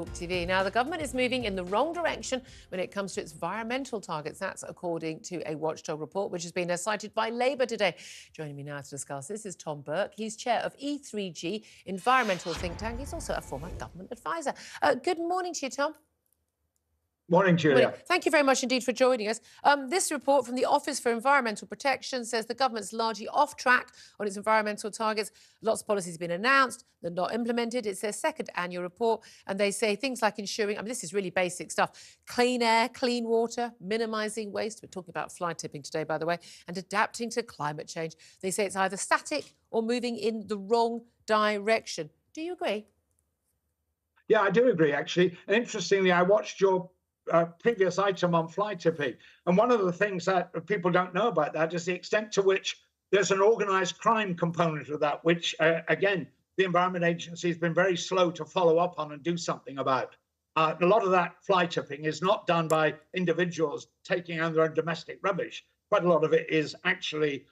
TV. Now, the government is moving in the wrong direction when it comes to its environmental targets. That's according to a Watchdog report, which has been cited by Labour today. Joining me now to discuss this is Tom Burke. He's chair of E3G, environmental think tank. He's also a former government advisor. Good morning to you, Tom. Morning, Julia. Thank you very much indeed for joining us. This report from the Office for Environmental Protection says the government's largely off track on its environmental targets. Lots of policies have been announced, they're not implemented. It's their second annual report, and they say things like ensuring, this is really basic stuff, clean air, clean water, minimising waste. We're talking about fly tipping today, by the way, and adapting to climate change. They say it's either static or moving in the wrong direction. Do you agree? Yeah, I do agree, actually. And interestingly, I watched your previous item on fly tipping. And one of the things that people don't know about that is the extent to which there's an organized crime component of that, which, again, the Environment Agency has been very slow to follow up on and do something about. A lot of that fly tipping is not done by individuals taking on their own domestic rubbish. Quite a lot of it is actually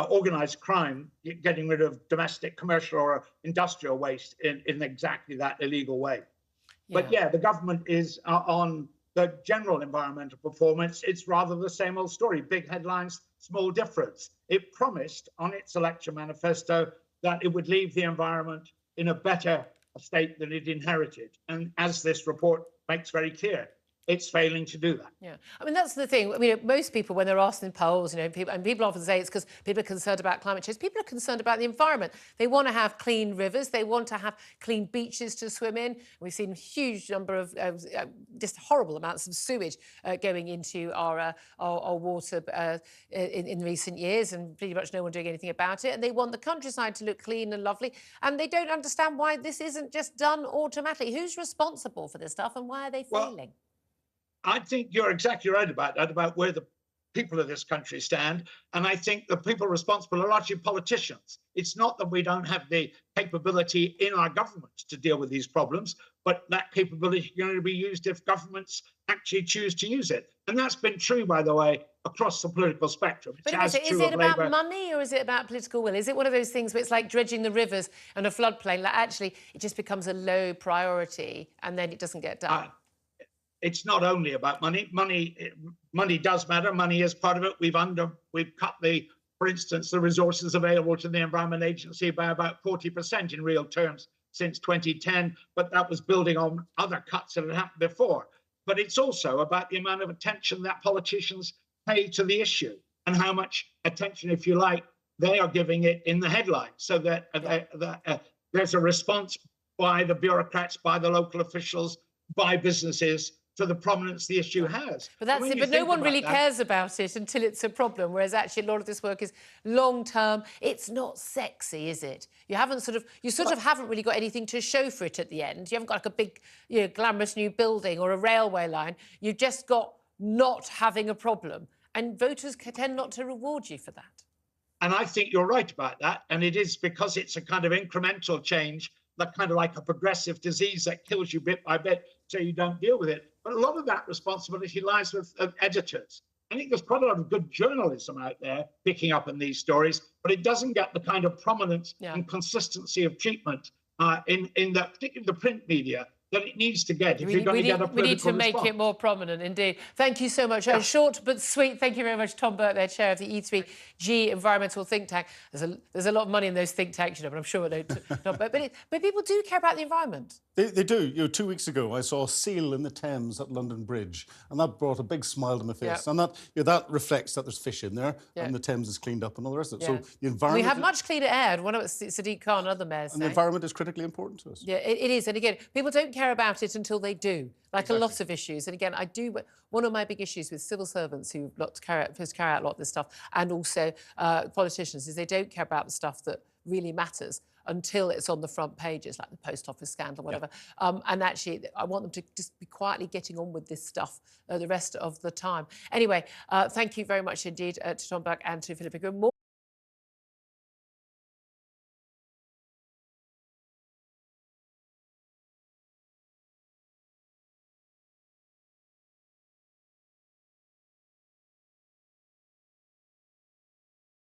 organized crime, getting rid of domestic, commercial or industrial waste in exactly that illegal way. Yeah. But yeah, the government is on the general environmental performance. It's rather the same old story. Big headlines, small difference. It promised on its election manifesto that it would leave the environment in a better state than it inherited. And as this report makes very clear, it's failing to do that. Yeah, that's the thing. Most people, when they're asked in polls, people often say it's because people are concerned about climate change. People are concerned about the environment. They want to have clean rivers. They want to have clean beaches to swim in. We've seen a huge number of just horrible amounts of sewage going into our water in recent years, and pretty much no one doing anything about it. And they want the countryside to look clean and lovely. And they don't understand why this isn't just done automatically. Who's responsible for this stuff, and why are they failing? I think you're exactly right about that, about where the people of this country stand. And I think the people responsible are largely politicians. It's not that we don't have the capability in our government to deal with these problems, but that capability is going to be used if governments actually choose to use it. And that's been true, by the way, across the political spectrum. But is it about money or is it about political will? Is it one of those things where it's like dredging the rivers and a floodplain, like actually it just becomes a low priority and then it doesn't get done? It's not only about money. Money does matter. Money is part of it. We've cut for instance, the resources available to the Environment Agency by about 40% in real terms since 2010. But that was building on other cuts that had happened before. But it's also about the amount of attention that politicians pay to the issue and how much attention, if you like, they are giving it in the headlines, so that there's a response by the bureaucrats, by the local officials, by businesses, to the prominence the issue has. But that's it. But no one really cares about it until it's a problem, whereas actually a lot of this work is long-term. It's not sexy, is it? You sort of haven't really got anything to show for it at the end. You haven't got like a big, glamorous new building or a railway line. You've just got not having a problem. And voters tend not to reward you for that. And I think you're right about that. And it is because it's a kind of incremental change, like kind of like a progressive disease that kills you bit by bit, so you don't deal with it. But a lot of that responsibility lies with editors. I think there's quite a lot of good journalism out there picking up on these stories, but it doesn't get the kind of prominence and consistency of treatment particularly the print media that it needs to get if you're going to get a political We need to make response. it more prominent, indeed. Thank you so much. Yeah. Short but sweet. Thank you very much, Tom Burke, there, chair of the E3G environmental think tank. There's a lot of money in those think tanks, but I'm sure they don't. But people do care about the environment. They do. 2 weeks ago, I saw a seal in the Thames at London Bridge, and that brought a big smile to my face. And that reflects that there's fish in there, and the Thames is cleaned up and all the rest of it. So the environment. We have much cleaner air. One of Sadiq Khan and other mayors. And the environment is critically important to us. Yeah, it is. And again, people don't care about it until they do, like a lot of issues. And again, one of my big issues with civil servants who carry out a lot of this stuff, and also politicians, is they don't care about the stuff that really matters until it's on the front pages, like the post office scandal, whatever. And actually, I want them to just be quietly getting on with this stuff the rest of the time. Anyway, thank you very much indeed to Tom Burke and to Philippa Goode.